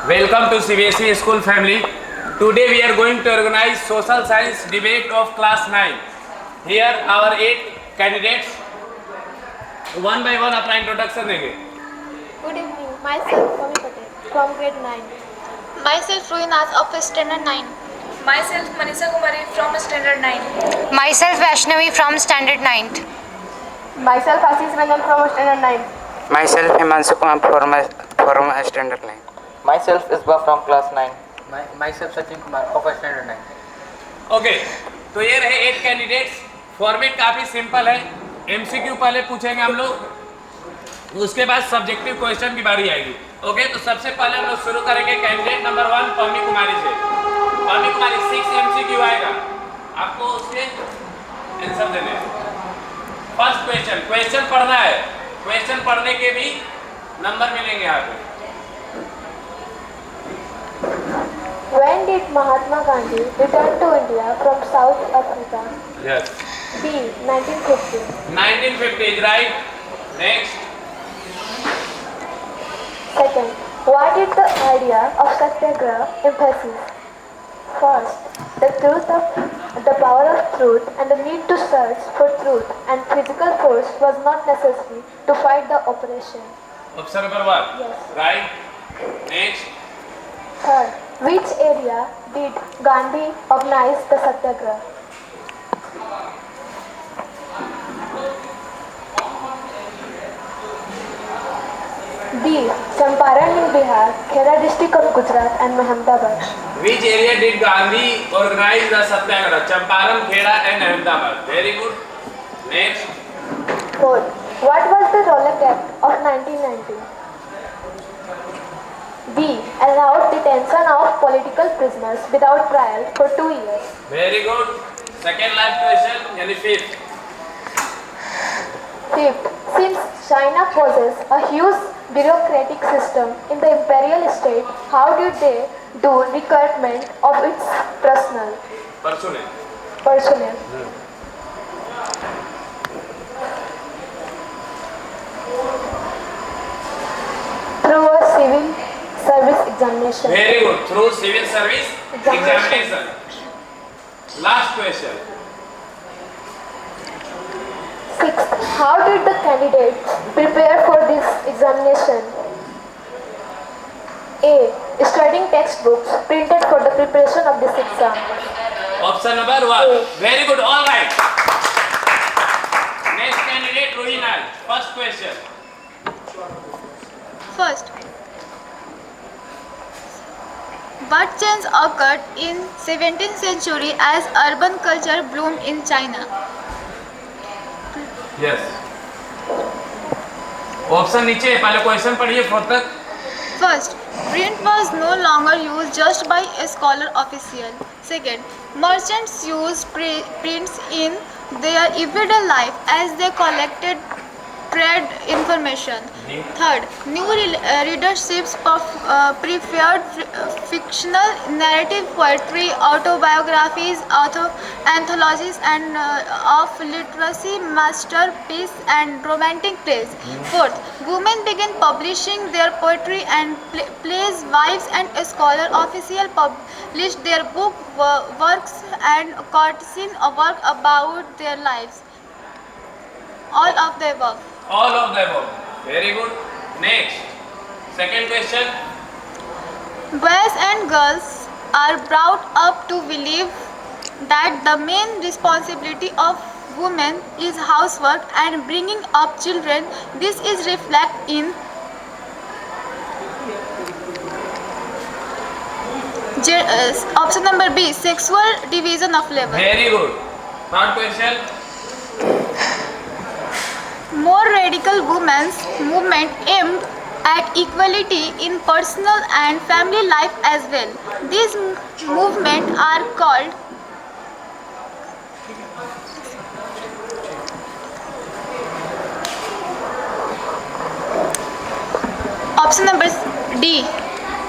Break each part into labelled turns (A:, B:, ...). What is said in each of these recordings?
A: Welcome to CBSE School family. Today we are going to organize social science debate of class 9. Here our 8 candidates one by one अपना introduction देंगे.
B: Good evening. Myself Kami Patel from grade 9.
C: Myself Ruinaz of standard 9.
D: Myself Manisha Kumari from standard 9.
E: Myself Vaishnavi from standard 9th.
B: Myself Ashish Ranjan from standard 9.
F: Myself Himanshu Kumar from standard 9.
G: Myself Isba from class 9.
H: Myself Sachin Kumar of standard 9.
A: Okay, तो ये रहे 8 candidates. Format काफ़ी simple है. MCQ पहले पूछेंगे हम लोग, उसके बाद सब्जेक्टिव क्वेश्चन की बारी आएगी. ओके, तो सबसे पहले हम लोग शुरू करेंगे कैंडिडेट नंबर 1 पम्मी कुमारी से. पम्मी कुमारी 6 MCQ आएगा, आपको उसके आंसर देने हैं. फर्स्ट क्वेश्चन पढ़ना है. क्वेश्चन पढ़ने के भी नंबर मिलेंगे यहाँ पे.
B: When did Mahatma Gandhi return to India from South Africa?
A: Yes.
B: B. 1950.
A: 1950 is right. Next.
B: Second, what did the idea of Satyagraha emphasize? First, the power of truth and the need to search for truth and physical force was not necessary to fight the oppression.
A: Option number 1.
B: Yes.
A: Right. Next.
B: Third, which area did Gandhi organize the Satyagraha? B. Champaran in Bihar, Khera district of Gujarat and Ahmedabad.
A: Which area did Gandhi organize the Satyagraha? Champaran, Kheda and Ahmedabad. Very good. Next.
B: Fourth, what was the Rowlatt Act of 1990? B. Allowed detention of political prisoners without trial for 2 years.
A: Very good. Second last question, yani fifth.
B: Fifth, since China possesses a huge bureaucratic system in the imperial state, how did they do recruitment of its personnel? Through a civil service examination.
A: Very good. Through civil service examination. Last question.
B: Sixth, how did the candidates prepare for this examination? A. Studying textbooks printed for the preparation of this exam.
A: Option number 1. Very good. All right. Next candidate Ruhina. First question.
C: First, what change occurred in 17th century as urban culture bloomed in China?
A: Yes. Option नीचे है, पहले question पढ़िए 4 तक.
C: First, print was no longer used just by a scholar official. Second, merchants used prints in their everyday life as they collected trade information. Third, new readerships preferred fictional narrative poetry, autobiographies, anthologies, and of literacy, masterpiece, and romantic plays. Fourth, women began publishing their poetry and plays. Wives and scholar officials published their works and courtesan work about their lives. All of the above.
A: All of the above. Very good. Next. Second question.
C: Boys and girls are brought up to believe that the main responsibility of women is housework and bringing up children. This is reflected in option number B, sexual division of labor.
A: Very good. Third question.
C: More radical women's movement aimed at equality in personal and family life as well. These movements are called option number D.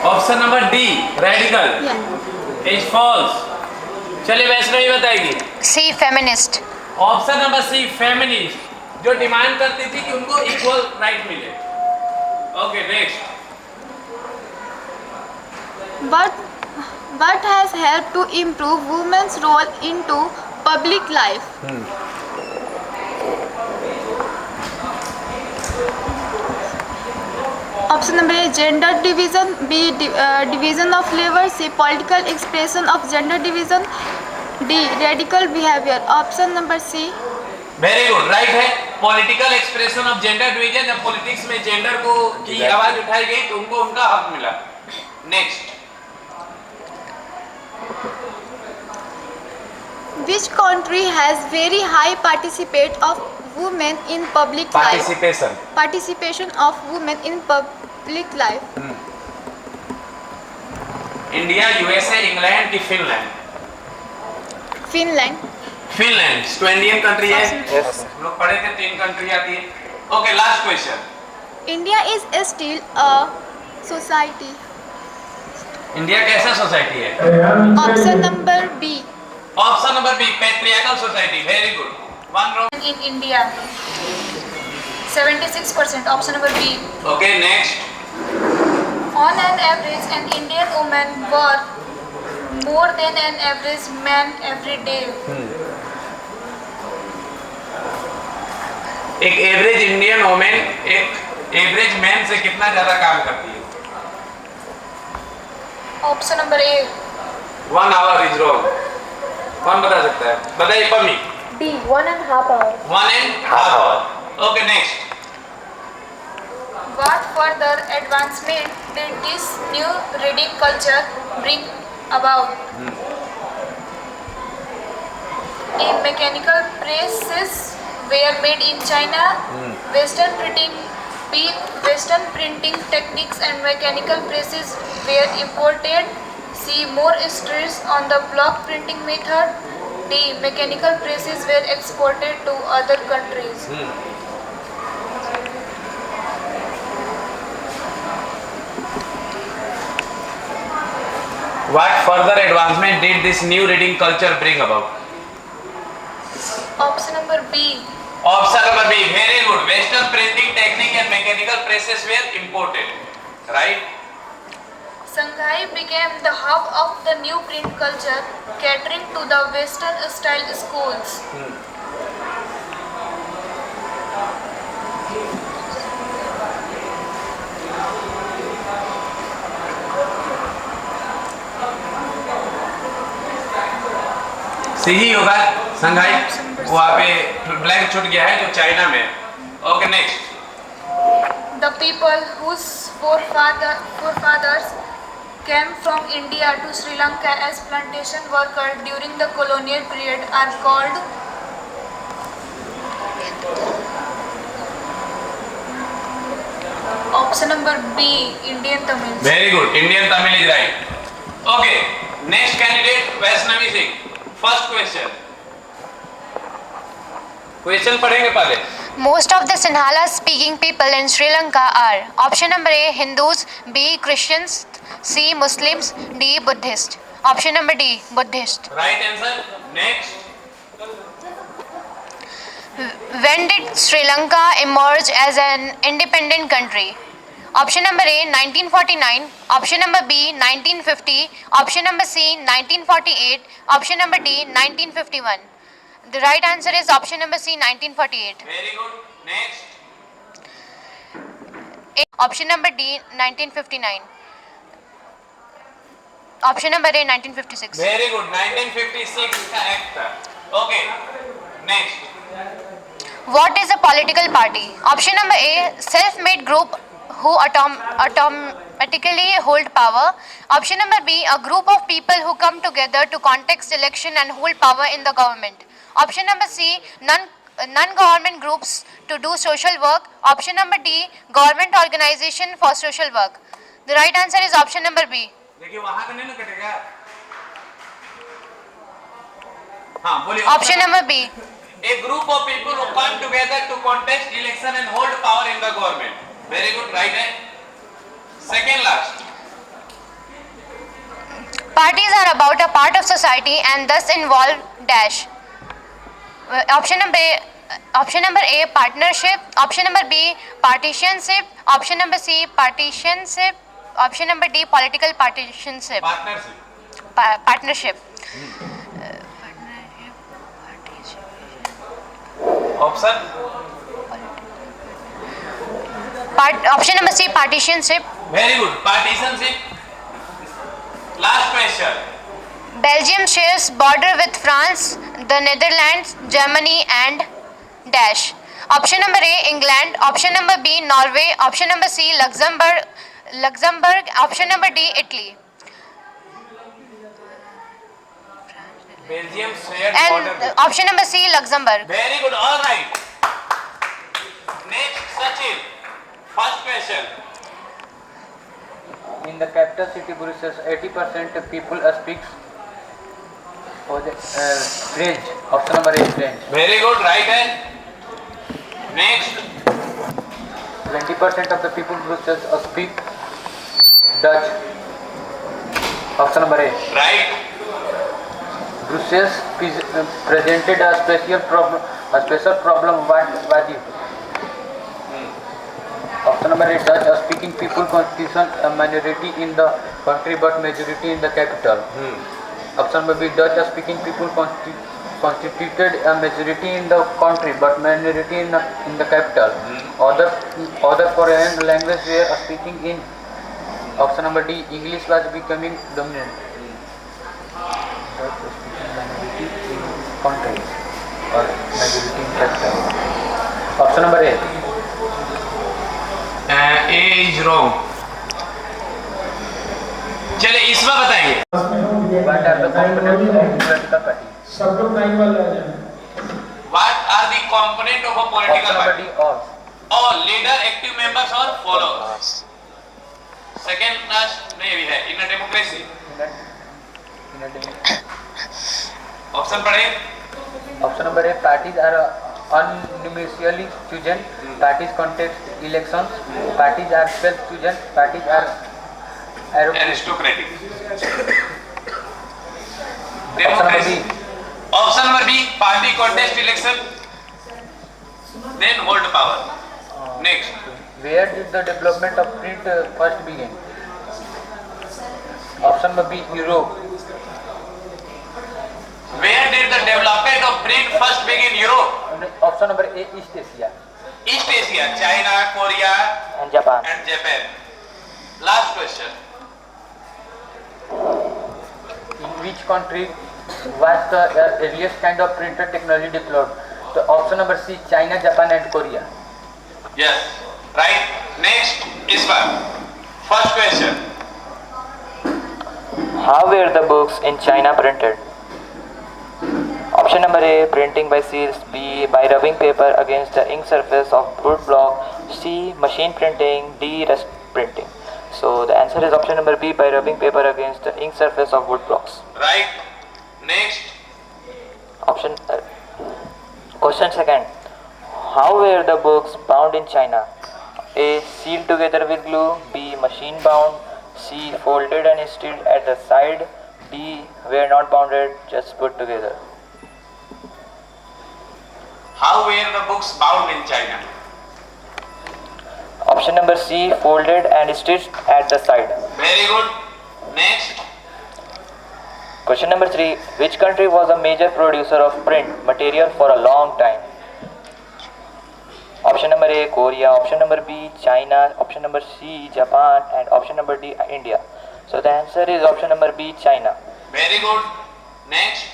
A: Option number D radical is false. चलिए वैष्णवी बताएगी.
E: C. Feminist.
A: Option number C feminist, जो demand करती थी कि उनको equal right मिले. Okay next.
C: What has helped to improve women's role into public life? Option number A, gender division. B, division of labor. C, political expression of gender division. D, radical behavior. Option number C.
A: Very good, right है। Political expression of gender division, जब politics में gender को की आवाज उठाई गई तो उनको उनका हक मिला। Next,
C: Which country has very high participate of women in public life? Participation of women in public life.
A: India, USA, England की फिनलैंड?
C: Finland.
A: फिनलैंड तो इंडियन कंट्री है।
G: Yes.
A: हम लोग पढ़े थे 3 कंट्री आती है। Okay, last question.
C: India is still a society.
A: India कैसा सोसाइटी है?
C: Option number B.
A: Option number B, patriarchal society. Very good, 1 wrong.
D: In India, 76%. Option number B.
A: Okay, next.
D: On an average, an Indian woman work more than an average man every day.
A: एक average Indian women एक average man से कितना ज्यादा काम करती है?
D: Option number A.
A: 1 hour is wrong. कौन बता सकता है? बताइए Pammi.
B: D. 1.5 hours.
A: 1.5 hour. Okay, next.
D: What further advancement did this new reading culture bring about? A, mechanical presses were made in China. Western printing B, Western printing techniques and mechanical presses were imported. C, more stress on the block printing method. D, mechanical presses were exported to other countries.
A: What further advancement did this new reading culture bring about?
D: Option number B.
A: Option number B, very good. Western printing technique and mechanical presses were imported. Right?
D: Shanghai became the hub of the new print culture, catering to the Western style schools.
A: सही होगा संघाई, वहाँ पे blank छूट गया है जो China में। Okay, next.
D: The people whose forefathers came from India to Sri Lanka as plantation workers during the colonial period are called option number B, Indian Tamils.
A: Very good, Indian Tamil is right. Okay, next candidate Vaishnavi Singh. First question. Question पढ़ेंगे पहले।
E: Most of the Sinhala speaking people in Sri Lanka are option number A, Hindus, B, Christians, C, Muslims, D, Buddhist. Option number D, Buddhist.
A: Right answer. Next.
E: When did Sri Lanka emerge as an independent country? Option number A, 1949. Option number B, 1950. Option number C, 1948. Option number D, 1951. The right answer is option number C, 1948.
A: Very good. Next.
E: Option number D, 1959. Option number A, 1956.
A: Very good. 1956 का act था. Okay. Next.
E: What is a political party? Option number A, self-made group who automatically hold power. Option number B, a group of people who come together to contest election and hold power in the government. Option number C, non-government groups to do social work. Option number D, government organization for social work. The right answer is option number B.
A: देखिए वहाँ का नहीं ना कटेगा। हाँ बोलिए।
E: Option number B.
A: A group of people who come together to contest election and hold power in the government. Very good, right है। Second last.
E: Parties are about a part of society and thus involve dash. Option number A, partnership. Option number B, partisanship. Option number C, partisanship. Option number D, political partisanship. Partnership.
A: Option
E: Option number C, partisanship.
A: Very good, पार्टीशनशिप. Last question.
E: Belgium shares border with France, the Netherlands, Germany and dash. Option number A, England. Option number B, Norway. Option number C, Luxembourg. Option number D, Italy.
A: Belgium share
E: And
A: border.
E: option number C, Luxembourg.
A: Very good, all right. Next Sachin, first question.
H: In the capital city Brussels, 80% of people speaks French. Option number A, French.
A: Very good, right है. Next.
H: 20% of the people Brussels speak Dutch. Option number A.
A: Right.
H: Brussels presented a special problem. What was it? Option number A, Dutch speaking people constitution a minority in the country but majority in the capital. Option number B, Dutch speaking people constituted a majority in the country but minority in the capital. Other foreign language were speaking in. Option number D, English was becoming dominant. Dutch speaking minority in country or majority in capital. Option number A.
A: A is wrong. चले इसमें बताएंगे.
H: What are the components of political party?
A: What are the component of a political
H: Option number
A: party?
H: D, all.
A: All leader, active members और followers. Second class में भी है. In a democracy. Option पढ़े.
H: Option number A, parties are unanimously chosen. Parties contest elections. Parties are self-chosen. Parties are
A: Aristocratic.
H: Option number B.
A: Option number B, party contest election, then hold power. Next.
H: Where did the development of print first begin? Option number B, Europe.
A: Where did the development of print first begin? Europe.
H: Option number A, East Asia.
A: East Asia, China, Korea,
G: And Japan.
A: and Japan. Last question.
H: In which country was the earliest kind of printer technology deployed? So option number C, China, Japan and Korea.
A: Yes. Right. Next is one. First question.
G: How were the books in China printed? Option number A, printing by seals. B, by rubbing paper against the ink surface of wood block. C, machine printing. D, rest printing. So the answer is option number B, by rubbing paper against the ink surface of wood blocks.
A: Right. Next.
G: Question second. How were the books bound in China? A, sealed together with glue. B, machine bound. C, folded and stitched at the side. D, were not bounded, just put together.
A: How were the books bound in China?
G: Option number C, folded and stitched at the side.
A: Very good. Next.
G: Question number 3. Which country was a major producer of print material for a long time? Option number A, Korea. Option number B, China. Option number C, Japan. And option number D, India. So the answer is option number B, China.
A: Very good. Next.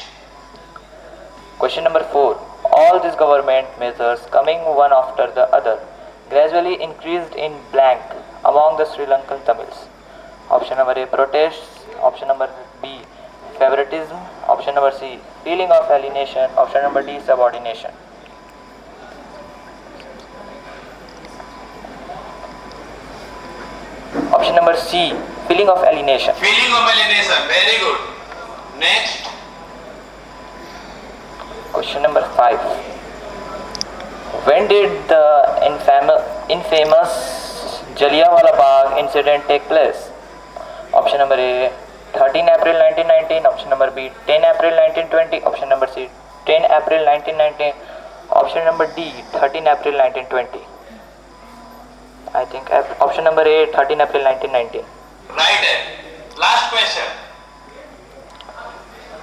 G: Question number 4. All these government measures coming one after the other gradually increased in blank among the Sri Lankan Tamils. Option number A, protests. Option number B, favoritism. Option number C, feeling of alienation. Option number D, subordination. Option number C, feeling of alienation.
A: Feeling of alienation. Very good. Next.
G: Question number 5. When did the infamous Jallianwala Bagh incident take place? Option number A, 13 April 1919. Option number B, 10 April 1920. Option number C, 10 April 1919. Option number D, 13 April 1920. I think option number A, 13 April 1919.
A: Right है। Last question.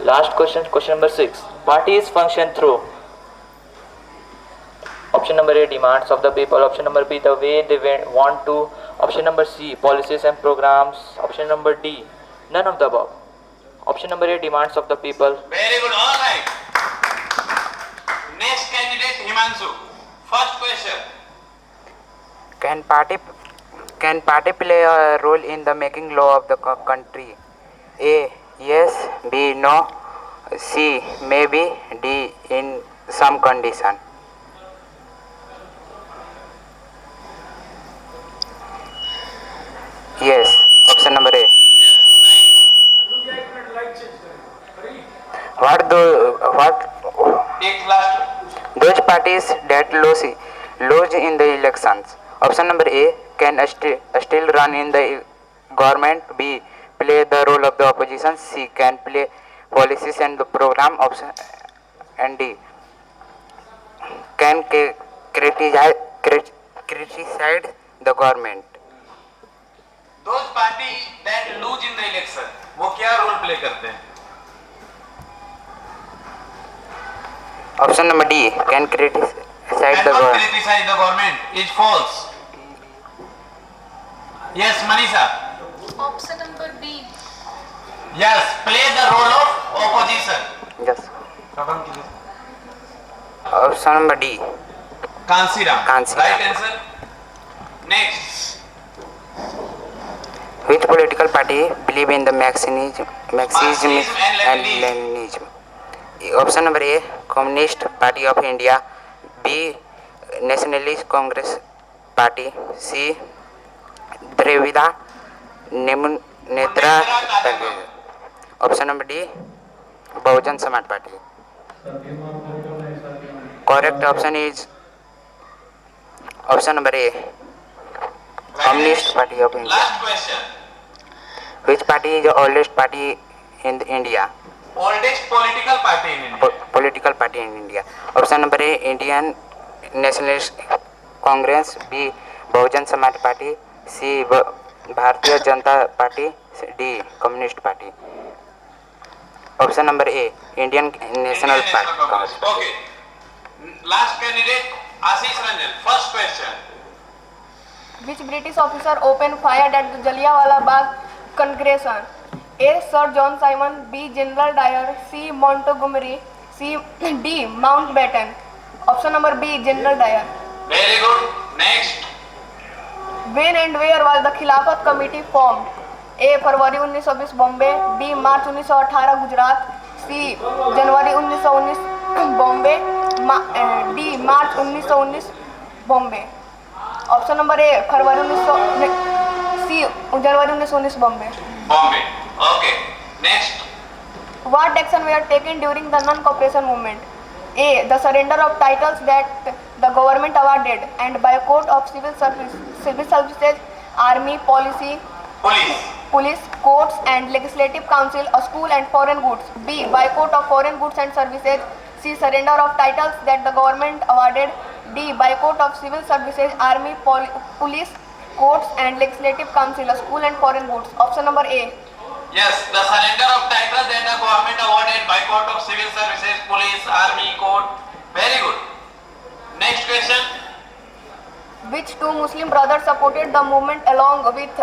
G: Last question, question number 6. Parties function through. Option number A, demands of the people. Option number B, the way they want to. Option number C, policies and programs. Option number D, none of the above. Option number A, demands of the people.
A: Very good. All right. Next candidate Himanshu. First question.
F: Can party play a role in the making law of the country? A. Yes. B. No. C. Maybe. D. In some condition. Yes. Option number A. What
A: Take last.
F: those parties that lose in the elections? Option number A, can still run in the government. B, play the role of the opposition. C, can play policies and the program. Option and D, can criticize the government.
A: Those party that lose in the election, वो क्या role play करते हैं?
F: Option number D, can criticize the
A: Cannot
F: government.
A: criticize the government is false. Yes, Manisha.
D: Option number B.
A: Yes, play the role of opposition.
F: Yes. Option number D.
A: Kansiram.
F: Kansiram.
A: Right answer. Next.
F: Which political party believe in the Marxism and
A: Leninism.
F: Leninism? Option number A, Communist Party of India. B, Nationalist Congress Party. C, Dravida Netra Party. Option number D, Bahujan Samaj Party. Correct option is option number A, Communist Party of India.
A: Last question.
F: Which party is the oldest party in India?
A: Oldest political party in India.
F: Political party in India. Option number A, Indian Nationalist Congress. B, Bahujan Samaj Party. C, Bharatiya Janata Party. D, Communist Party. Option number A, Indian National
A: Indian
F: Party.
A: National Congress. Okay. Last candidate Ashish Ranjan. First question.
I: Which British officer opened fire at the Jallianwala Bagh congregation? A. Sir John Simon. B. General Dyer. C. Montgomery. D. Mountbatten. Option number B. General Dyer.
A: Very good. Next.
I: When and where was the Khilafat Committee formed? A. February 1920 Bombay. B. March 1918 Gujarat. C. January 1919 Bombay. D. March 1919 Bombay. Option number A February 1900 C January 1919 Bombay.
A: Bombay. Okay. Next.
I: What action were taken during the non-cooperation movement? A. The surrender of titles that the government awarded and boycott of civil services, army, police, courts and legislative council, a school and foreign goods. B. Boycott of foreign goods and services. C. Surrender of titles that the government awarded. D. Boycott of civil services, army, police, courts and legislative council, a school and foreign goods. Option number A.
A: Yes, the surrender of titles that the government awarded, boycott of civil services, police, army, court. Very good. Next question.
I: Which two Muslim brothers supported the movement along with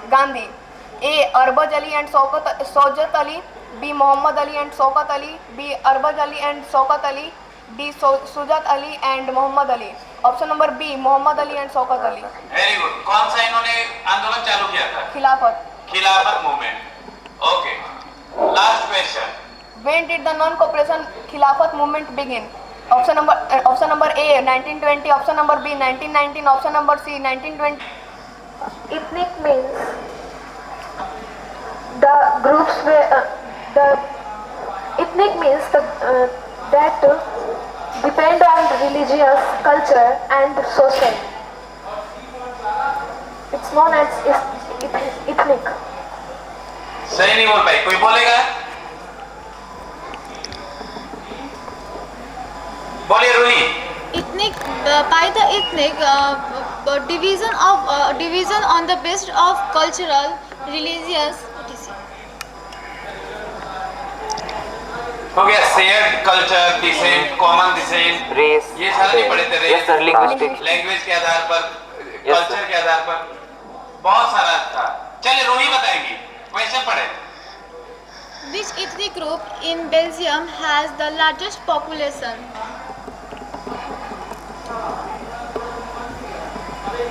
I: Gandhi? A. Arbaz Ali and Shaukat Ali. B. Muhammad Ali and Shaukat Ali. B. Arbaz Ali and Shaukat Ali. D. Sujat Ali and Muhammad Ali. Option number B. Muhammad Ali and Shaukat Ali.
A: Very good. कौन सा इन्होंने आंदोलन चालू किया था? खिलाफत movement. Okay. Last question.
I: When did the non-cooperation Khilafat movement begin? Option number A 1920. Option number B 1919. Option number C 1920.
B: Ethnic means the groups where the ethnic means that depend on religious, culture and social. It's known as ethnic.
A: सही नहीं बोल पाई. कोई बोलेगा? बोलिए Ruhi.
C: Ethnic by the ethnic division on the basis of cultural, religious, etc.
A: हो गया shared culture, descent, common descent,
G: Race.
A: ये सारा नहीं पढ़े थे।
G: Yes, sir. Linguistic.
A: लैंग्वेज के आधार पर,
G: Yes,
A: कल्चर
G: sir.
A: के आधार पर, बहुत सारा था। चलिए रोही बताएंगी, क्वेश्चन पढ़े।
C: Which ethnic group in Belgium has the largest population?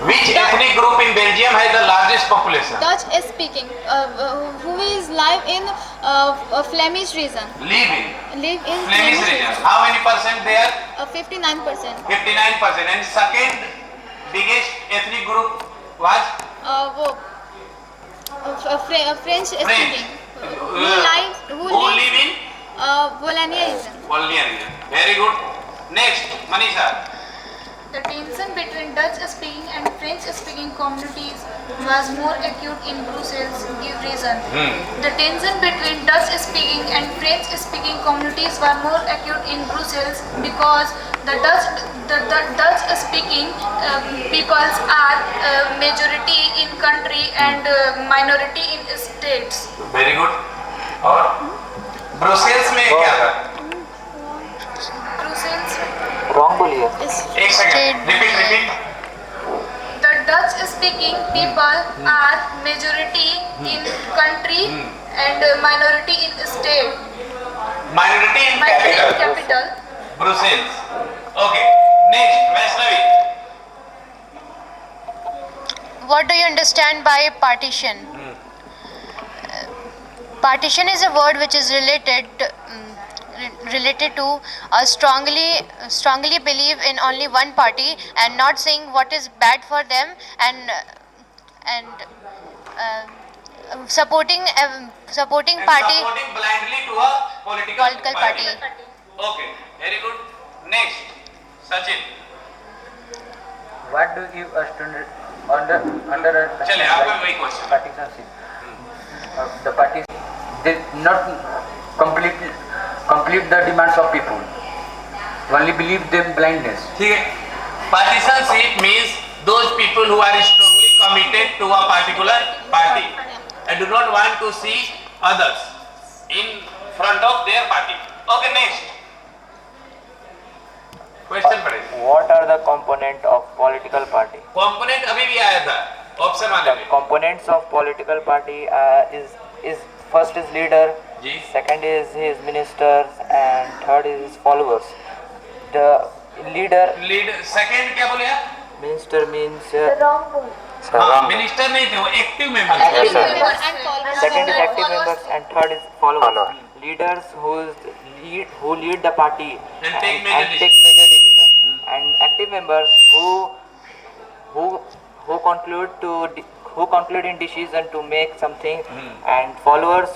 A: Which ethnic group in Belgium has the largest population?
C: Dutch speaking, who is live in Flemish region.
A: Live in
C: Live in
A: Flemish region. How many percent there?
C: 59%.
A: 59%. And second biggest ethnic group was
C: French speaking. Who
A: live in
C: Wallonia region.
A: Wallonia region. Very good. Next, Manisha.
D: The tension between Dutch-speaking and French-speaking communities was more acute in Brussels. Give reason. The tension between Dutch-speaking and French-speaking communities were more acute in Brussels because the Dutch-speaking peoples are majority in country and minority in states.
A: Very good. और Brussels में क्या था?
D: Brussels.
G: Wrong बोलिए.
A: एक second. Repeat.
D: The Dutch-speaking people are majority in country and minority in state.
A: Minority in
D: Minority in
A: capital.
D: capital.
A: Brussels. Okay. Next, Vaishnavi.
E: What do you understand by partition? Partition is a word which is related to strongly believe in only one party and not saying what is bad for them and supporting
A: And
E: party
A: supporting blindly to a political
E: party.
A: Okay. Very good. Next, Sachin.
H: What do you under
A: चले आपका वही question.
H: partisanship? The parties did not complete the demands of people. Only believe them blindness.
A: ठीक है. Partisanship means those people who are strongly committed to a particular party and do not want to see others in front of their party. Okay, next. Question पढ़े.
G: What are the component of political party?
A: Component अभी भी आया था option वाले
G: The
A: में.
G: components of political party is first is leader,
A: G.
G: second is his ministers, and third is his followers. The leader,
A: lead second क्या बोले आप?
G: minister means
B: Wrong one.
A: हाँ, मिनिस्टर नहीं थे वो active member.
G: Active
C: Active
G: members.
C: member and followers.
G: Second is active members and third is followers.
F: Follower.
G: Leaders who lead the party
A: And take major
G: take major decision. And active members who conclude in decision to make something, and followers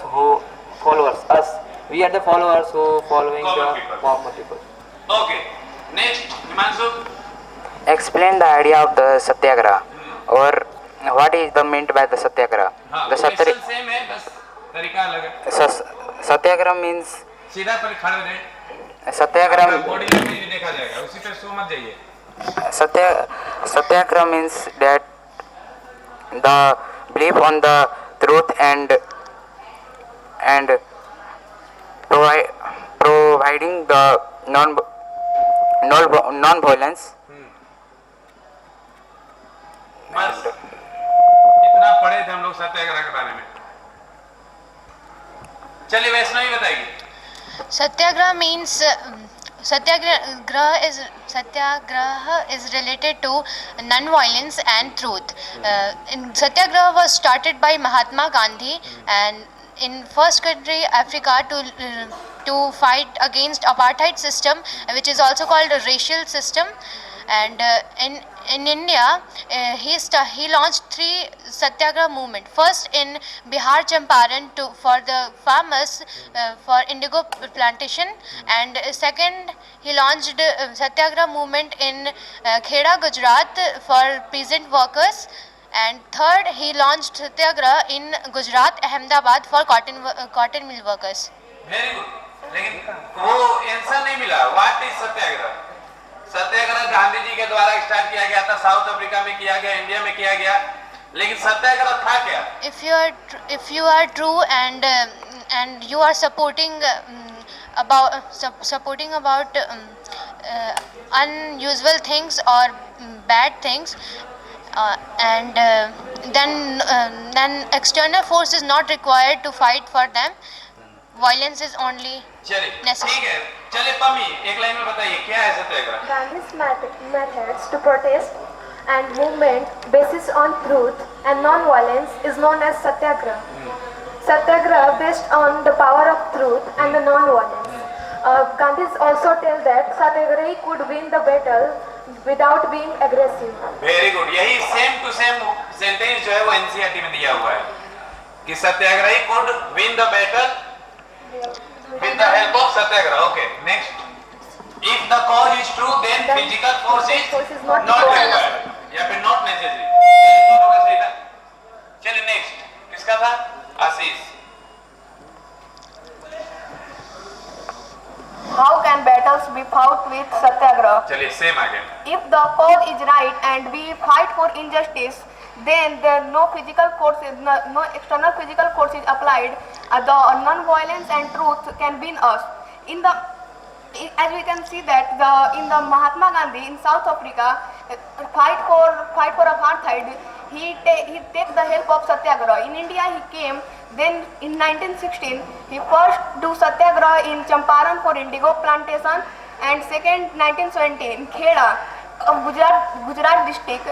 G: us. We are the followers who following
A: Common
G: the
A: people.
G: common people.
A: Okay. Next, Himanshu.
F: Explain the idea of the satyagraha, or what is the meant by the satyagraha?
A: हाँ,
F: The
A: question same है बस तरीका अलग है.
F: satyagraha means
A: सीधा पर खड़े हो जाए.
F: satyagraha.
A: बॉडी लैंग्वेज भी देखा जाएगा. उसी पे सो मत जाइए.
F: Satyagraha means that the belief on the truth and providing the non-violence.
A: बस इतना पढ़े थे हम लोग सत्याग्रह के बारे में. चलिए वैष्णवी बताएगी.
E: Satyagraha is related to non-violence and truth. Satyagraha was started by Mahatma Gandhi and in first country Africa to fight against apartheid system, which is also called a racial system. And in India, he launched 3 satyagraha movement. First in Bihar Champaran for the farmers for indigo plantation, and second he launched satyagraha movement in Kheda, Gujarat for peasant workers, and third he launched satyagraha in Gujarat, Ahmedabad for cotton mill workers.
A: Very good. लेकिन वो answer नहीं मिला. What is सत्याग्रह? सत्याग्रह गांधी जी के द्वारा start किया गया था. South Africa में किया गया, इंडिया में किया गया. लेकिन सत्याग्रह था क्या?
E: if you are true and you are supporting about unusual things or bad things, then external force is not required to fight for them. Violence is only
A: चलिए
E: necessary.
A: ठीक है, चलिए पम्मी एक लाइन में बताइए क्या है सत्याग्रह?
B: Gandhi's methods to protest and movement basis on truth and non-violence is known as satyagraha. Satyagraha based on the power of truth and the non-violence. Gandhi also tells that satyagrahi could win the battle without being aggressive.
A: Very good, यही same to same sentence जो है वो NCERT में दिया हुआ है कि सत्याग्रही could win the battle with the help of satyagraha. Okay, next. If the cause is true, then physical force is not required. या फिर not necessary. दोनों का सही था. चलिए next. किसका था? आशीष.
I: How can battles be fought with satyagraha?
A: चलिए same आ गया.
I: If the cause is right and we fight for injustice, then no external physical force is applied. The non-violence and truth can win us. As we can see that in the Mahatma Gandhi in South Africa fight for apartheid, he take the help of satyagraha. In India he came. Then in 1916 he first do satyagraha in Champaran for indigo plantation, and second 1920 in Kheda of Gujarat district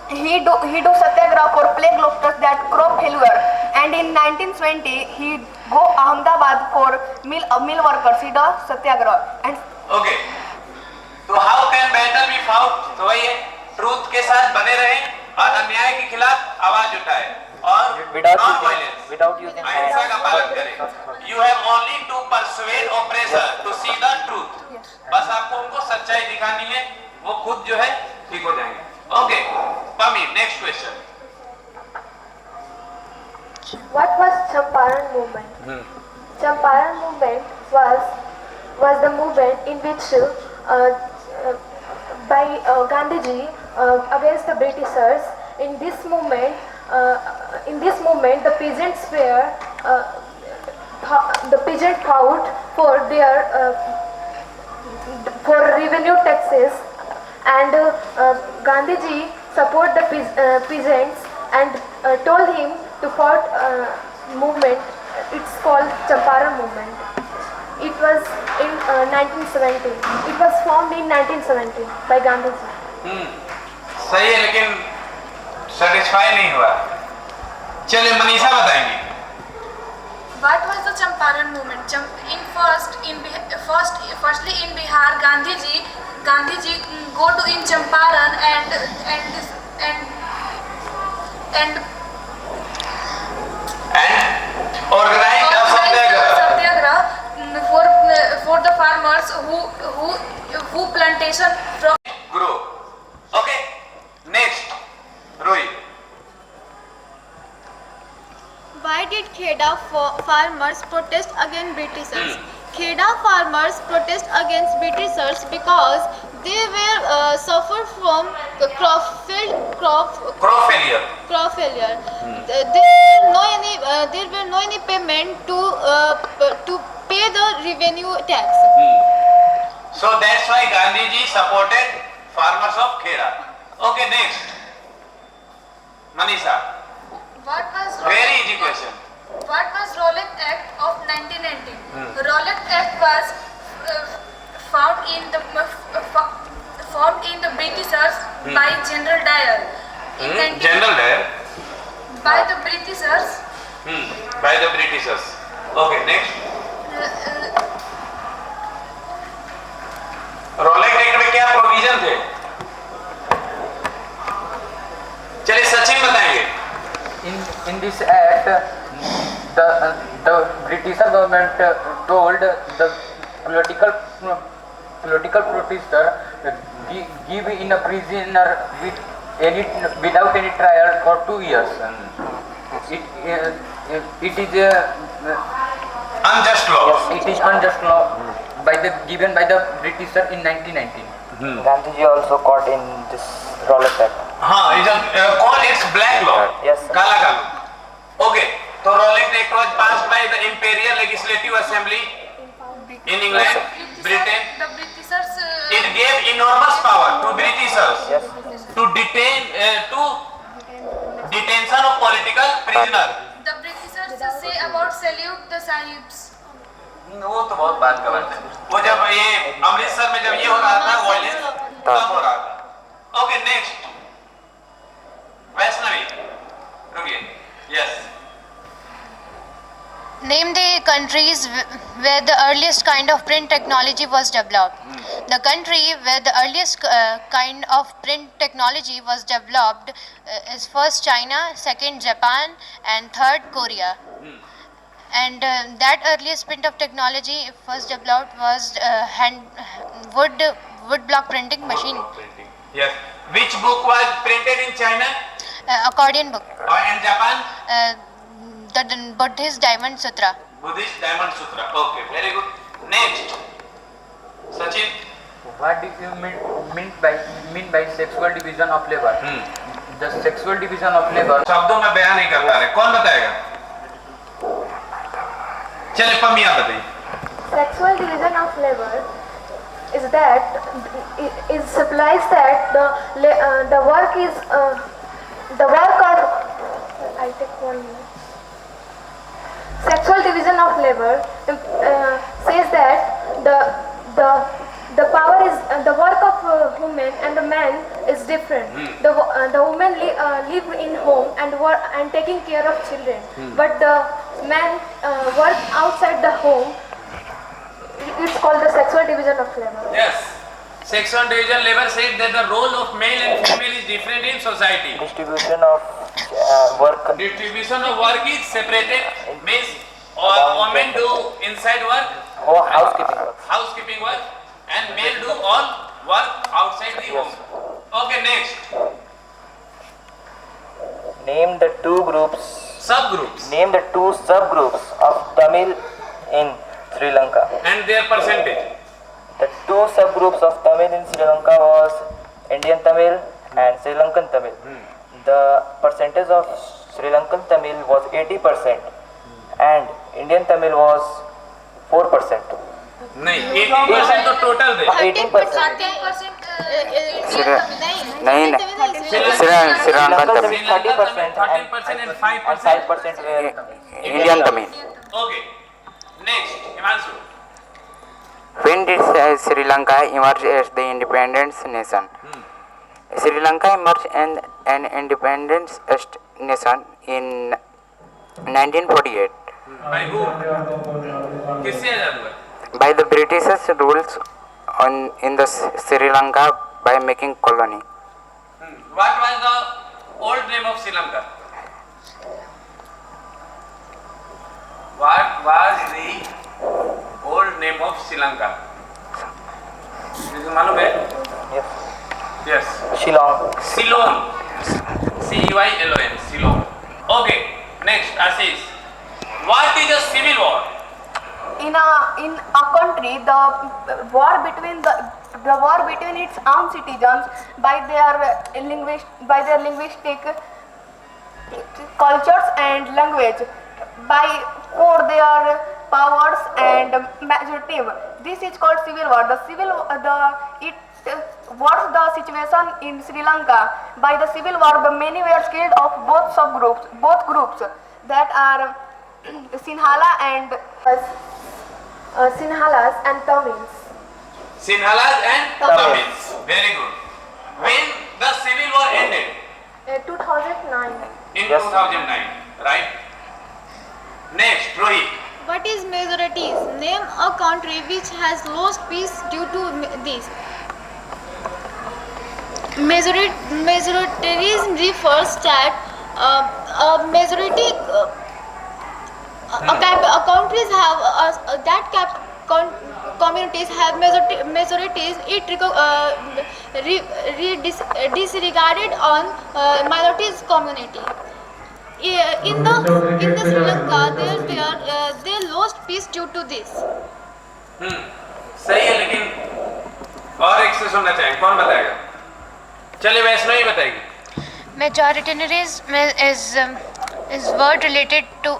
I: he do satyagraha for plague locusts, that crop failure, and in 1920 he go Ahmedabad for mill workers, he does satyagraha. And
A: Okay. तो how can battle be fought? तो वही है, truth के साथ बने रहें और अन्याय के खिलाफ आवाज उठाएं और non-violence, अहिंसा का पालन करें. You have only to persuade oppressor to see the truth. बस आपको उनको सच्चाई दिखानी है, वो खुद जो है ठीक हो जाएंगे. Okay, Pami, next question.
B: What was Champaran movement? Champaran movement was the movement in which by Gandhiji against the Britishers. In this movement, the peasants fought for their for revenue taxes, and Gandhiji support the peasants and told him to fight movement. It's called Champaran movement. It was in 1970. It was formed in 1970 by Gandhiji.
A: सही है लेकिन satisfy नहीं हुआ. चलिए मनीषा बताएंगी.
D: What was the Champaran movement? Firstly in Bihar, Gandhiji go to in Champaran and
A: organize a
D: satyagraha for the farmers who plantation from
A: grow. Okay, next, Rohi.
C: Why did Kheda farmers protest against Britishers? Kheda farmers protest against Britishers because they were suffer from crop failure. There were no any payment to pay the revenue tax.
A: So that's why Gandhiji supported farmers of Kheda. Okay, next, Manisha. Very easy question.
D: What was Rowlatt Act of 1919? Rowlatt Act was formed in the Britishers by General Dyer.
A: General Dyer.
D: By the Britishers.
A: By the Britishers. Okay, next. Rowlatt Act में क्या provision थे? चलिए सचिन बताएंगे.
H: In this act, the British government told the political protester give in a prisoner without any trial for 2 years. It is
A: unjust law.
H: Yes, it is unjust law given by the Britisher in 1919.
G: Gandhiji also caught in this Rowlatt Act.
A: हाँ, कौन it's black law,
G: Yes.
A: काला कानून। Okay, तो Rowlatt Act was passed by the Imperial Legislative Assembly in England, Britain.
D: The Britishers
A: It gave enormous power to Britishers
G: Yes.
A: to detention of political prisoner.
D: the Britishers say about salute the sahibs.
A: वो तो बहुत बात का बात है। वो जब ये अमृतसर में जब ये हो रहा था वायलेंस, तब हो रहा था। ओके, नेक्स्ट वैष्णवी, रुकिए। Yes,
E: Name the countries where the earliest kind of print technology was developed. The country where the earliest kind of print technology was developed is first China, second Japan, and third Korea. And that earliest print of technology first developed was wood block printing machine,
A: yes. Which book was printed in China
E: accordion book,
A: or in Japan?
E: the Buddhist Diamond Sutra.
A: Buddhist Diamond Sutra. Okay, very good. Next, Sachin.
H: What do you mean by sexual division of labor? The sexual division of labor.
A: शब्दों में बयान नहीं कर पा रहे, कौन बताएगा? चले पमिया बताइए।
B: Sexual division of labor is that it supplies that the work is the work of I take 1 minute. Sexual division of labor says that the power is the work of women and the man is different. The women live in home and work and taking care of children, but the man work outside the home. It's called the sexual division of labor.
A: Yes. Sexual division labor said that the role of male and female is different in society.
G: Distribution of work.
A: Distribution of work is separated. Means women do inside work,
G: Oh, housekeeping work,
A: and male do all work outside the home. Okay, next.
G: Name the two groups.
A: Subgroups
G: Name the two subgroups of Tamil in Sri Lanka.
A: and their percentage.
G: The two subgroups of Tamil in Sri Lanka was Indian Tamil and Sri Lankan Tamil. The percentage of Sri Lankan Tamil was 80% and Indian Tamil was 4%.
A: नहीं, 80% तो total दे।
G: 18%.
D: 13%
F: नहीं Sri Lankan Tamil
G: 30%
A: 13% and 5%.
G: and 5% were
F: Indian Tamil.
A: Okay, next, Himanshu.
F: When did Sri Lanka emerge as the independent nation? Sri Lanka emerged as an independent nation in 1948
A: By who? किससे आजाद हुआ?
F: by the British's rules in the Sri Lanka by making colony.
A: What was the old name of Sri Lanka? What was the old name of Sri Lanka? मालूम है?
G: Yes.
A: Yes.
G: Shillong.
A: Ceylon. C-E-Y-L-O-N. Ceylon. Okay. Next, Ashish. What is a civil war?
I: In a country, the war between its own citizens by their linguistic cultures and language, by for their powers and majority. This is called civil war. What's the situation in Sri Lanka? By the civil war, the many were killed of both groups that are Sinhala and
B: Sinhalas and Tamils.
A: Sinhalas and Tamils. Very good. When the civil war ended?
B: 2009.
A: In
G: Yes.
A: 2009. Right? Next, Rohit.
C: What is majorities? Name a country which has lost peace due to this. Majoritarism refers that a majority countries have communities have majorities. It disregarded on minorities community. In the Sri Lanka, they lost peace due to this.
A: सही है, लेकिन और एक से सुनना चाहेंगे, कौन बताएगा? चलिए वैष्णवी बताएगी।
E: Majoritarianism is word related to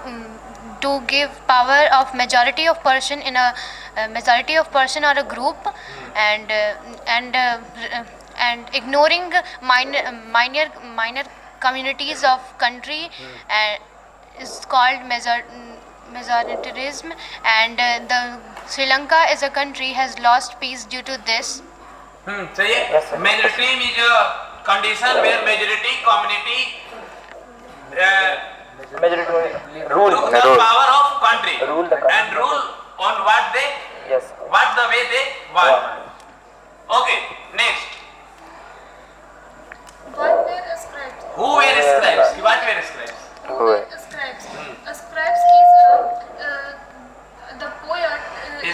E: give power of majority of person in a majority of person or a group, and ignoring minor communities of country is called majoritarianism, and the Sri Lanka as a country has lost peace due to this.
A: सही है. Majority is a condition where majority community
G: Majority rule.
A: took the power of country
G: Rule the country.
A: and rule on what they
G: Yes.
A: what the way they want. Okay, next.
D: What were scribes?
A: Who were scribes? What were scribes?
D: Who were scribes? Scribes is the poet.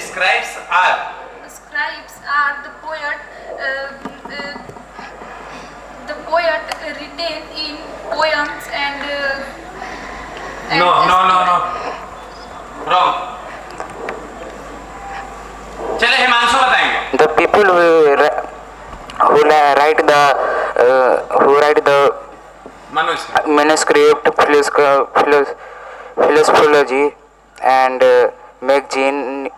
A: Scribes are
D: Scribes are the poet written in poems and
A: no wrong. चले हिमांशु बताएंगे.
F: The people who write the
A: manuscript.
F: manuscript, philosophy, and magazine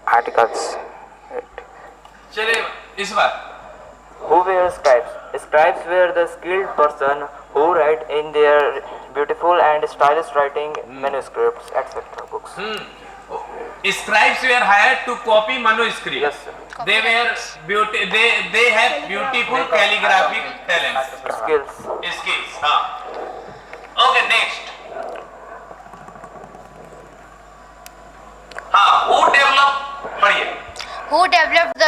F: articles.
A: चले इस बार.
G: Who were scribes? Scribes were the skilled person who write in their beautiful and stylish writing manuscripts, etc. books.
A: Scribes were hired to copy manuscript.
G: Yes, sir.
A: They were they have beautiful calligraphic talents.
G: Skills.
A: हाँ. Okay, next. हाँ, who developed? पढ़िए.
E: Who developed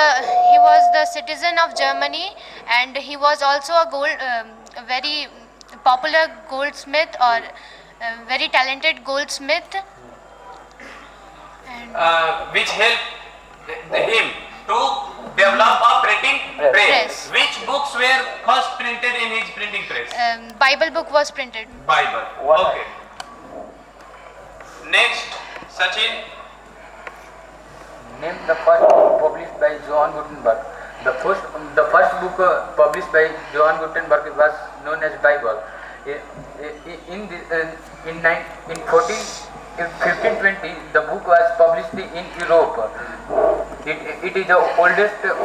E: he was the citizen of Germany, and he was also a very popular goldsmith, or very talented goldsmith, and
A: Which helped him to develop a printing press.
E: Press.
A: Which books were first printed in his printing press?
E: Bible book was printed.
A: Bible.
G: What?
A: Okay. Next, Sachin.
H: Name the first book published by Johann Gutenberg. The first book published by Johann Gutenberg was known as Bible. In 1520, the book was published in Europe. It is the oldest book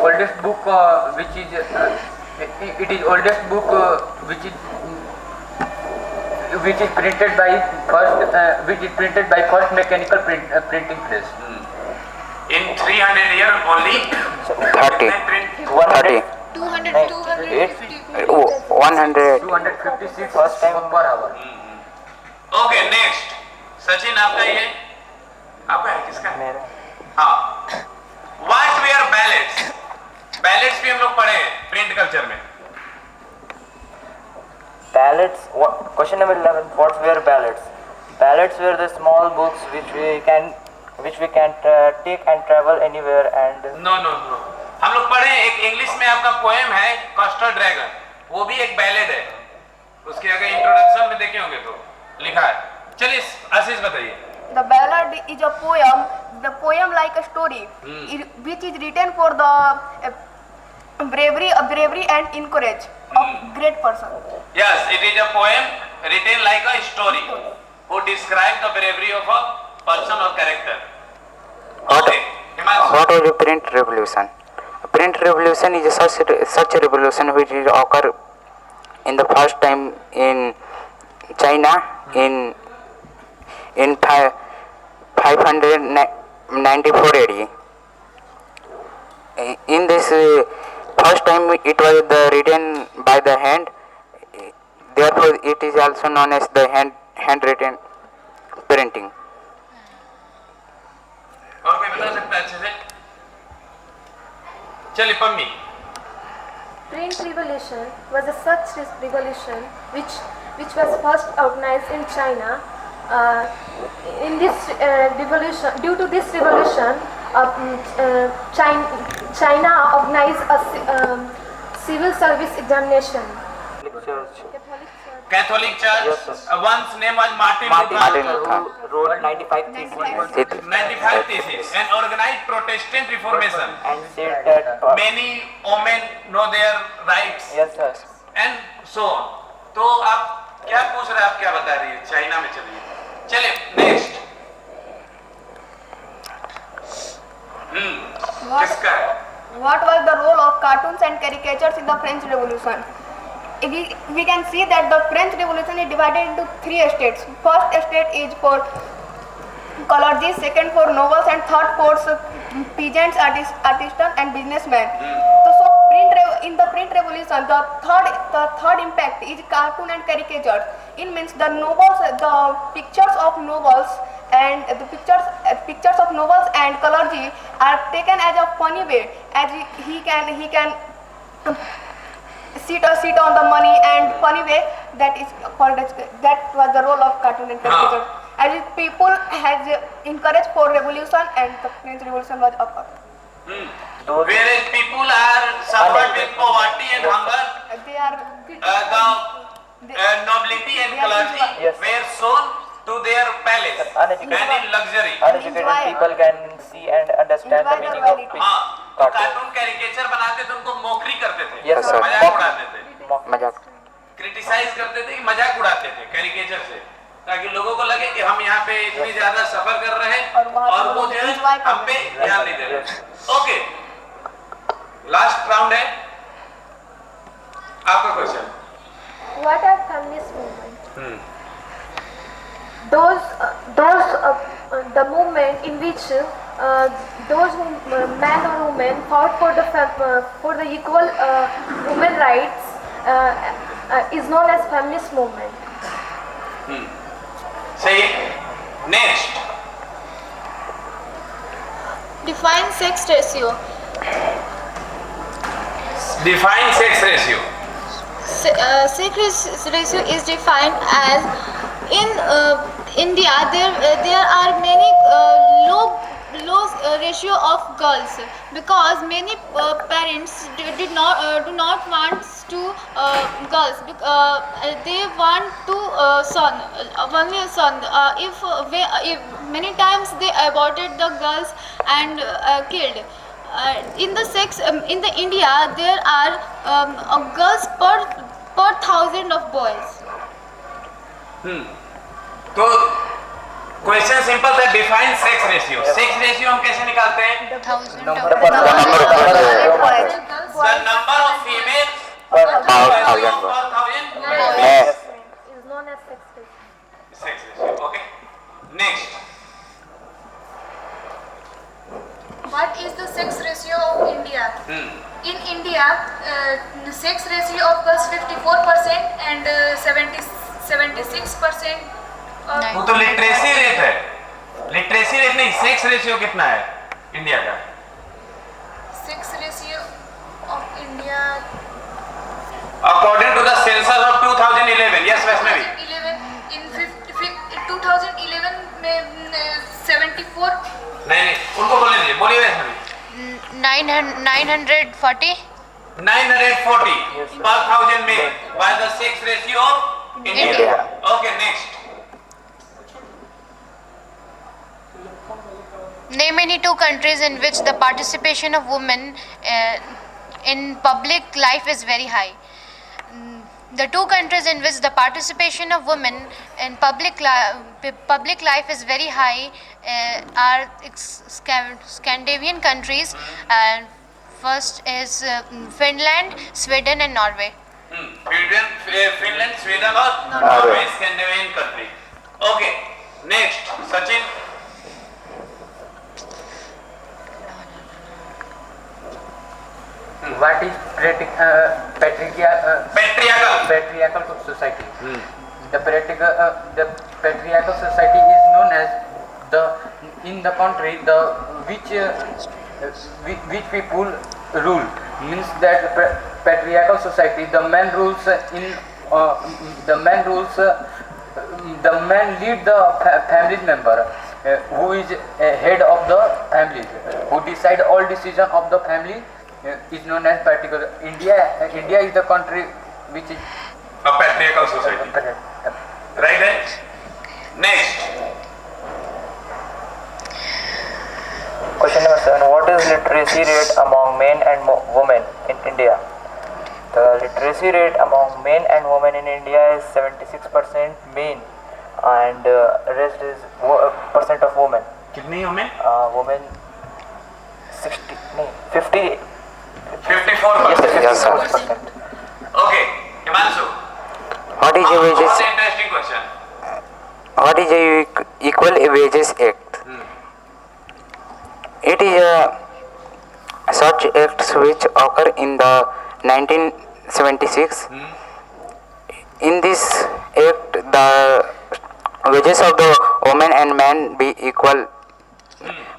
H: which is printed by first mechanical printing press.
A: In 300 years only.
F: 30.
A: 30.
F: 250.
H: 256
G: First time
H: per hour.
A: Okay, next. Sachin, आपका ये आपका है किसका?
G: मेरा.
A: हाँ. What were ballads? Ballads भी हम लोग पढ़े हैं प्रिंट कल्चर में.
G: Ballads. Question number 11. What were ballads? Ballads were the small books which we can take and travel anywhere and.
A: No. हम लोग पढ़े हैं, एक इंग्लिश में आपका पोएम है कस्टर्ड ड्रैगन, वो भी एक बैलेड है. उसके अगर इंट्रोडक्शन में देखे होंगे तो लिखा है. चलिए आशीष बताइए.
I: The ballad is a poem like a story, which is written for the bravery and encourage of great person.
A: Yes, it is a poem written like a story who describe the bravery of a person or character. Okay, Himanshu.
F: What was the print revolution? Print revolution is such a revolution which is occur in the first time in China in 594 AD. In this first time it was written by the hand, therefore it is also known as the handwritten printing.
A: और कोई बता सकता है अच्छे से? चलिए Pammi.
B: Print revolution was a such revolution which was first organized in China. Due to this revolution, China organized a civil service examination.
A: Catholic Church.
G: Yes, sir.
A: One's name was Martin
F: Martin
A: Luther.
F: Luther.
G: Wrote 95 theses
A: 95 theses and organized Protestant Reformation.
G: and said that.
A: Many women know their rights
G: Yes, sir.
A: and so on. तो आप क्या पूछ रहे हैं, आप क्या बता रही है? चाइना में चलिए, चलिए नेक्स्ट। किसका है?
I: What was the role of cartoons and caricatures in the French Revolution? We can see that the French Revolution is divided into three estates. First estate is for clergy, second for nobles, and third for peasants, artisans, and businessmen. So in the print revolution, the third impact is cartoon and caricatures. It means the nobles, the pictures of nobles and the pictures of nobles and clergy are taken as a funny way, as he can sit on the money and funny way. That is called as, that was the role of cartoon and caricature. As if people has encouraged for revolution, and the French Revolution was occurred.
A: Whereas people are suffered with poverty and hunger,
I: They are
A: the nobility and clergy
G: Yes.
A: were sold to their palace
G: Uneducated.
A: and in luxury.
G: Uneducated people can see and understand the
I: Enjoy the
G: meaning of
I: reality.
A: हाँ, तो
G: cartoon.
A: Cartoon caricature बनाते थे, उनको मोकरी करते थे,
G: Yes, sir.
A: मजाक उड़ाते थे,
F: मजाक
A: क्रिटिसाइज करते थे, मजाक उड़ाते थे कैरिकेचर से, ताकि लोगों को लगे कि हम यहाँ पे इतनी ज्यादा सफर कर रहे हैं और वो जो है हम पे ध्यान नहीं दे रहे। ओके, लास्ट राउंड है, आपका question.
B: What are feminist movements? The movement in which men or women fought for the equal women rights is known as feminist movement.
A: सही है। Next,
C: Define sex ratio.
A: Define sex ratio.
C: Sex ratio is defined as in India there are many low ratio of girls, because many parents do not want to girls, they want to only a son. If many times they aborted the girls and killed. In the India there are girls per 1,000 of boys.
A: तो question simple था, define sex ratio. Sex ratio हम कैसे निकालते हैं?
C: Thousand
G: Number
C: of
G: of boys.
A: The number of females
G: Per
A: per 1,000
G: Yes.
B: Is known as sex ratio.
A: sex ratio. Okay. Next.
D: What is the sex ratio of India? In India, sex ratio of girls 54% and 76%.
A: वो तो literacy rate है, literacy rate नहीं, sex ratio कितना है India का?
D: Sex ratio of India
A: according to the census of 2011, yes Vaishnavi,
D: 2011 में 74.
A: नहीं उनको बोलने दीजिए, बोलिए वैष्णवी।
E: 940.
A: 940 per 1,000 में by the sex ratio of India. Okay, next.
E: Name any two countries in which the participation of women in public life is very high. The two countries in which the participation of women in public life is very high are Scandinavian countries. First is Finland, Sweden and Norway.
A: Finland, Sweden और Norway, Scandinavian country. Okay, next, Sachin.
H: What is patriarchal society? The patriarchal society is known as in the country which people rule. Means that patriarchal society, the man lead the family member, who is head of the family, who decide all decision of the family, is known as patriarchal. India is the country which is
A: a patriarchal society. Right? Next.
G: Question number 7. What is literacy rate among men and women in India? The literacy rate among men and women in India is 76% men and rest is percent of women.
A: कितनी women?
G: Women 60 नहीं 50
A: 54%.
F: Yes, sir.
G: 54%.
A: Okay, Himanshu.
F: What is a
A: बहुत
F: wages?
A: interesting question.
F: What is a Equal Wages Act? It is such acts which occur in the 1976. In this act, the wages of the women and men be equal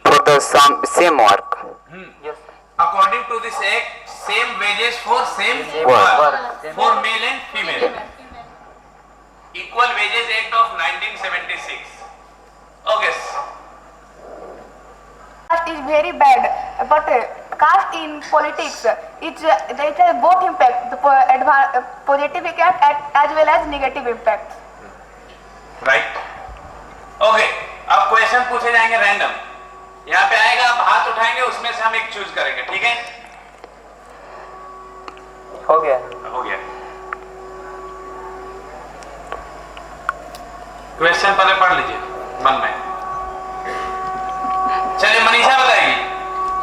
F: for the same work.
G: Yes.
A: According to this act, same wages for same
F: Work.
A: work for male and female. Equal Wages Act of 1976. Okay.
I: Caste is very bad, but caste in politics, they both impact, the positive impact as well as negative impact.
A: Right. Okay. अब question पूछे जाएंगे random. यहाँ पे आएगा, आप हाथ उठाएंगे, उसमें से हम एक चूज करेंगे, ठीक है?
G: हो गया.
A: हो गया. क्वेश्चन पहले पढ़ लीजिए मन में. चलिए मनीषा बताएगी.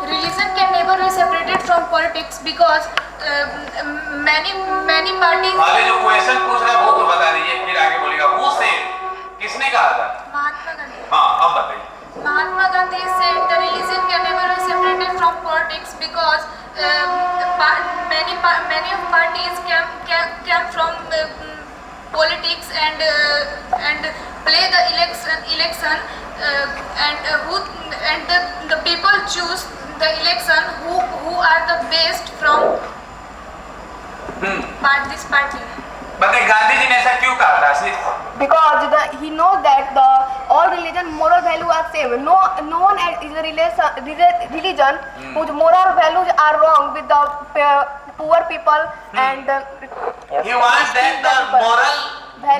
D: Religion can never be separated from politics because many parties.
A: अभी जो क्वेश्चन पूछ रहा है वो तो बता दीजिए, फिर आगे बोलेगा. वो से किसने कहा था?
D: Mahatma Gandhi.
A: हाँ, अब बताइए.
D: Mahatma Gandhi said the religion can never be separated from politics because many of parties came from politics and play the election and the people choose the election who are the best from this party.
A: बताइए गांधी जी ने ऐसा क्यों कहा था? सिर्फ
I: Because he knows that all religion moral value are same. No one is a religion whose moral values are wrong with the poor people and.
A: he wants that the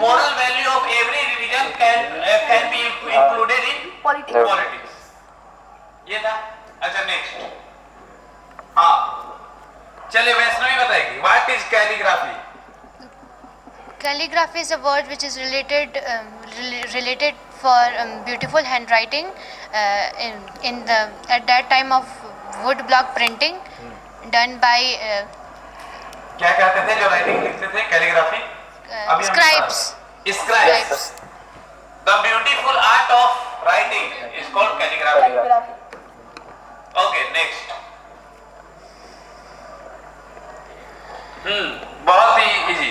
A: moral value of every religion can be included in politics. ये था. अच्छा next. हाँ चलिए वैष्णवी बताएगी. What is calligraphy?
E: Calligraphy is a word which is related for beautiful handwriting at that time of wood block printing done by
A: क्या कहते थे जो राइटिंग लिखते थे? Calligraphy.
E: scribes.
A: Scribes. The beautiful art of writing is called calligraphy. Okay, next. बहुत ही easy.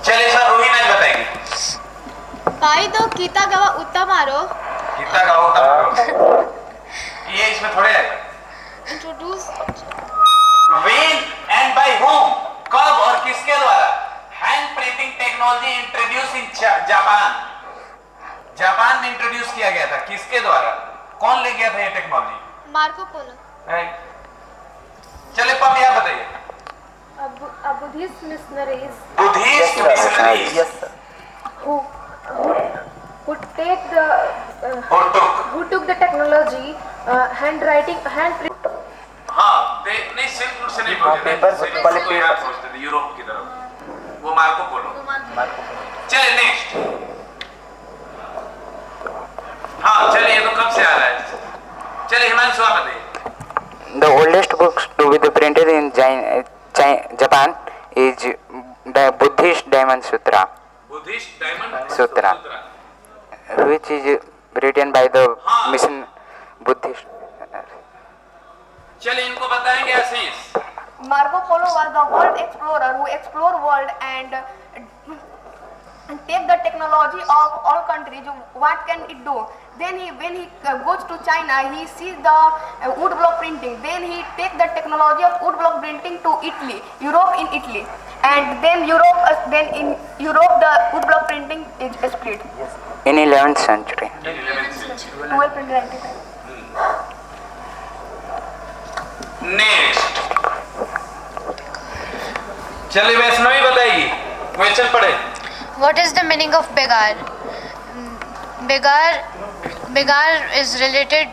A: चलिए sir Rohini आज बताएगी.
C: पाई दो कीता गवा उत्ता मारो.
A: गीता का उत्तर ये इसमें थोड़े आएगा.
C: Introduce.
A: When and by whom? कब और किसके द्वारा? Hand printing technology introduce in Japan. Japan में इंट्रोड्यूस किया गया था. किसके द्वारा? कौन ले गया था ये टेक्नोलॉजी?
C: Marco Polo.
A: चले पम्या बताइए.
B: Buddhist missionaries
A: Buddhist missionaries.
G: Yes, sir.
B: who take the who took the technology handwriting handprint.
A: हाँ नहीं सिल्क रूट से नहीं पहुंचे थे.
G: पेपर
A: सिल्क
G: वाले
A: को यहाँ पहुंचते थे यूरोप की तरफ. वो मार्को पोलो. चलिए नेक्स्ट. हाँ चलिए ये तो कब से आ रहा है. चलिए हिमांशु आप बताइए.
F: The oldest books to be printed in Japan is the Buddhist Diamond Sutra,
A: Buddhist diamond
F: Sutra. which is written by the mission Buddhist.
A: चलिए इनको बताएंगे आशीष.
I: Marco Polo was the world explorer who explored world and take the technology of all countries. What can it do? Then when he goes to China, he sees the wood block printing. Then he take the technology of wood block printing to Italy, Europe in Italy, and then in Europe the wood block printing is split.
F: In 11th century.
I: 1295.
A: Next. चलिए वैष्णवी बताएगी. Question पढ़े.
E: What is the meaning of begar? Begar is related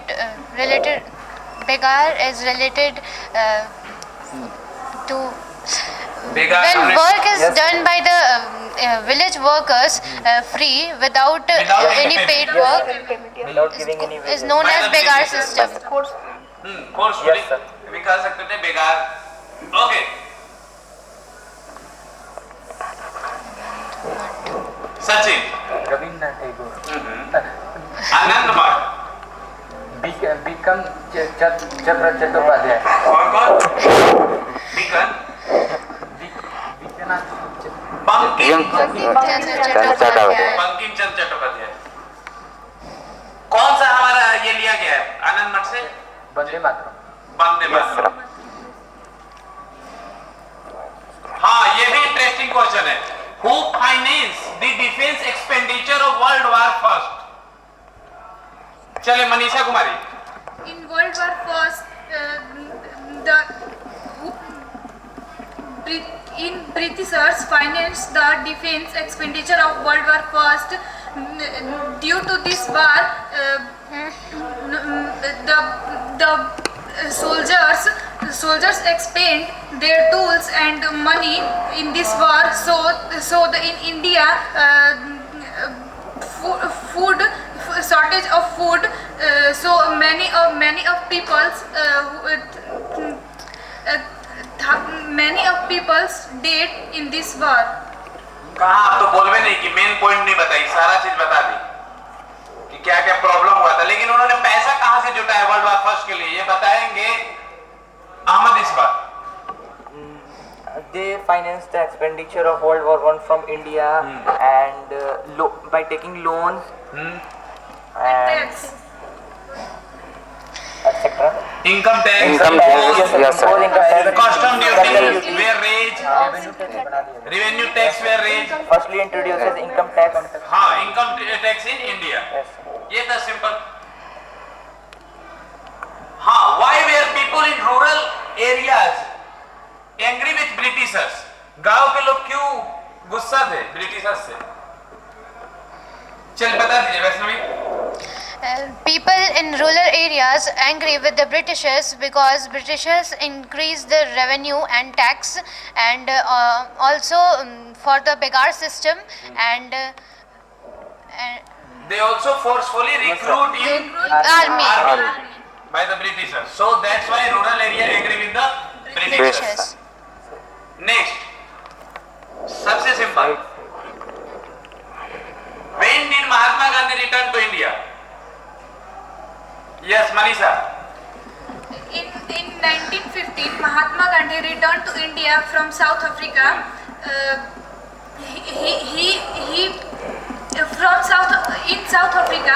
E: Begar is related to
A: Begar
E: when
A: हमने-
E: work is
G: Yes.
E: done by the village workers free without
A: Without
E: any
A: any
E: paid
A: payment.
E: work
G: Without giving any
E: is
G: wages.
E: known
A: By
E: as
A: the
E: Begar
A: villages.
E: system.
A: forcefully
G: Yes, sir.
A: भी कह सकते थे बेगार. Okay. Sachin,
H: Rabindranath Tagore.
A: Anand Mart,
H: Bikram Chandra Chattopadhyay.
A: कौन? Bikan, Bankim
F: Chattopadhyay.
A: Bankim Chandra Chattopadhyay. कौन सा हमारा ये लिया गया है आनंद मठ से?
H: Vande Mataram.
A: वंदे मातरम. हाँ, ये भी इंटरेस्टिंग क्वेश्चन है. Who financed the defense expenditure of World War First? चले Manisha Kumari.
D: In World War First, the Britishers financed the defense expenditure of World War First. Due to this war, the soldiers expend their tools and money in this war. So in India, food shortage of food. So many of people's dead in this war.
A: कहा आप तो बोलवे नहीं कि main point नहीं बताई, सारा चीज बता दी कि क्या क्या प्रॉब्लम हुआ था, लेकिन उन्होंने पैसा कहां से जुटाया वर्ल्ड वार फर्स्ट के लिए ये बताएंगे अहमद इस बार.
G: They financed the expenditure of World War I from India and by taking loans and
D: Tax.
G: etc.
A: Income tax,
F: Income tax, yes, sir.
A: Custom duty were raise, revenue tax were raise.
G: Firstly introduces income tax.
A: हाँ, income tax in India.
G: Yes.
A: ये था simple. हाँ, why were people in rural areas angry with Britishers? गांव के लोग क्यों गुस्सा थे ब्रिटिशर्स से? चल बता दीजिए Vaishnavi.
E: People in rural areas angry with the Britishers because Britishers increased the revenue and tax and also for the Begar system and
A: They also forcefully recruit in
E: army.
A: army by the Britishers. So that's why rural area agree with the Britishers.
E: Britishers.
A: Next, सबसे simple. When did Mahatma Gandhi return to India? Yes, Manisha.
D: In 1915, Mahatma Gandhi returned to India from South Africa. In South Africa,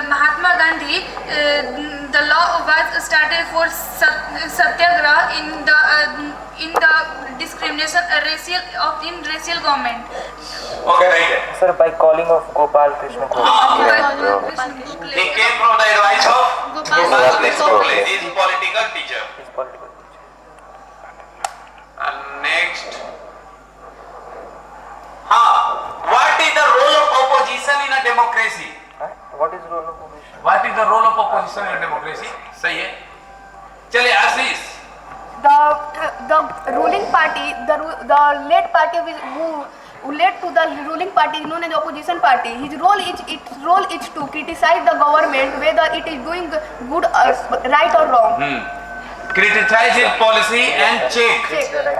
D: Mahatma Gandhi, the law was started for satyagraha in the discrimination racial government.
A: Okay, right.
G: Sir, by calling of Gopal Krishna Gopal.
A: He came from the advice of Gopal Krishna Gokul, his political teacher.
G: His political.
A: And next. What is the role of opposition in a democracy?
G: What is role of opposition?
A: What is the role of opposition in a democracy? सही है. चलिए आशीष.
I: The ruling party, the led party who led to the ruling party is known as the opposition party. Its role is to criticize the government whether it is doing good, right or wrong.
A: Criticize his policy and check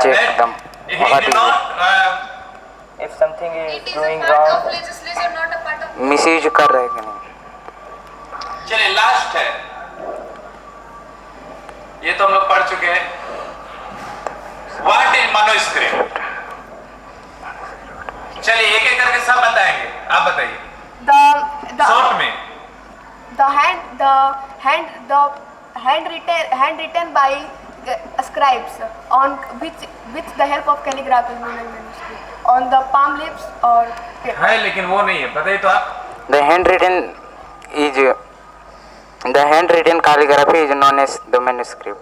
F: Check them.
A: he
F: What
A: did
F: is
A: not
G: If something is
D: It is
G: doing
D: a part
G: wrong,
D: of legislation, not a part of.
F: Misuse कर रहे हैं कि नहीं?
A: चलिए last है, ये तो हम लोग पढ़ चुके हैं. What is manuscript? चलिए एक एक करके सब बताएंगे, आप बताइए शॉर्ट में.
I: The handwritten by scribes on with the help of calligraphy known as manuscript on the palm leaves or paper.
A: है लेकिन वो नहीं है, बताइए तो आप.
F: The handwritten calligraphy is known as the manuscript.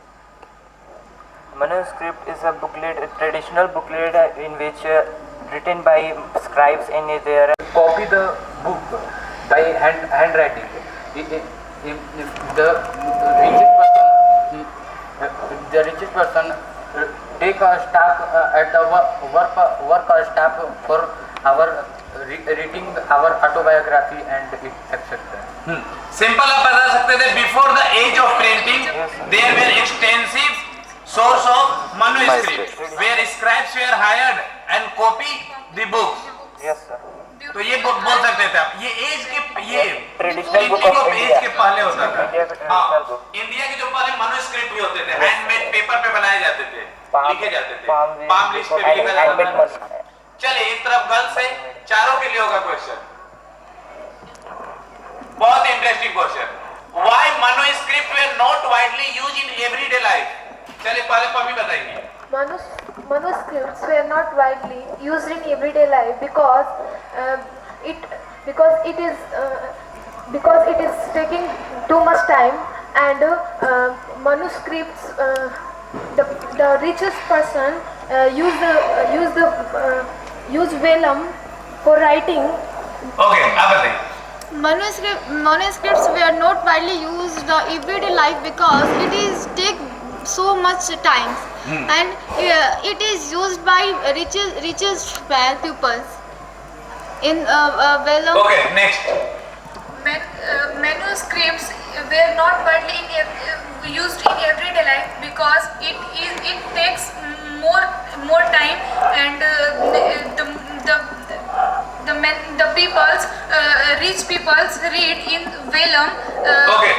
G: manuscript is a booklet, a traditional booklet in which written by scribes in their.
H: Copy the book by handwriting. The rigid person the richest person take a staff at the work or staff for our reading our autobiography and etc.
A: Simple आप बता सकते थे before the age of printing there were extensive source of manuscript where scribes were hired and copy the books.
G: Yes sir.
A: तो ये बोल सकते थे आप। ये एज के ये
G: traditional book
A: printing
G: of
A: of age
G: India
A: के पहले होता था।
G: ट्रेडिशनल बुक
A: इंडिया के जो पहले मैन्युस्क्रिप्ट भी होते थे हैंडमेड पेपर पे बनाए जाते थे, लिखे जाते थे, पाम लीफ पे भी लिखा जाता था। चलिए एक तरफ गर्ल्स है, चारों के लिए होगा क्वेश्चन, बहुत interesting question. Why manuscript were not widely used in everyday life? चलिए पहले पम्मी बताएंगे।
B: Manuscripts were not widely used in everyday life because it is taking too much time, and manuscripts the richest person use vellum for writing.
A: Okay आप बताइए।
C: Manuscripts were not widely used in everyday life because it is take so much time, and it is used by richest pupils in vellum.
A: Okay next.
D: Manuscripts were not widely used in everyday life because it takes more time, and the peoples rich peoples read in vellum.
A: Okay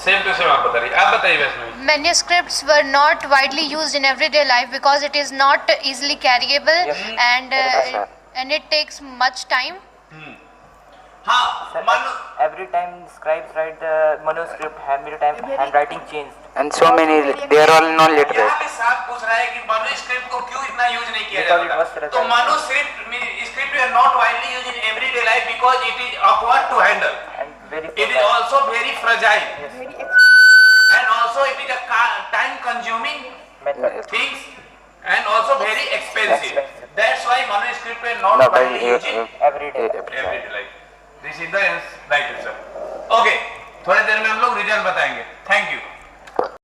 A: same to same आप बताइए। आप बताइए Vaishnavi.
E: Manuscripts were not widely used in everyday life because it is not easily carryable and it takes much time.
A: हाँ
G: every time scribes write the manuscript, every time handwriting changed.
F: And so many, they are all non-literate.
A: यहाँ पे साफ पूछ रहा है कि manuscript को क्यों इतना यूज नहीं किया जाता? तो manuscript are not widely used in everyday life because it is awkward to handle. It is also very fragile. And also it is a time consuming things and also very expensive. That's why manuscript are not widely used in
G: Everyday.
A: everyday life. This is the right answer. Okay, थोड़ी देर में हम लोग result बताएंगे। Thank you.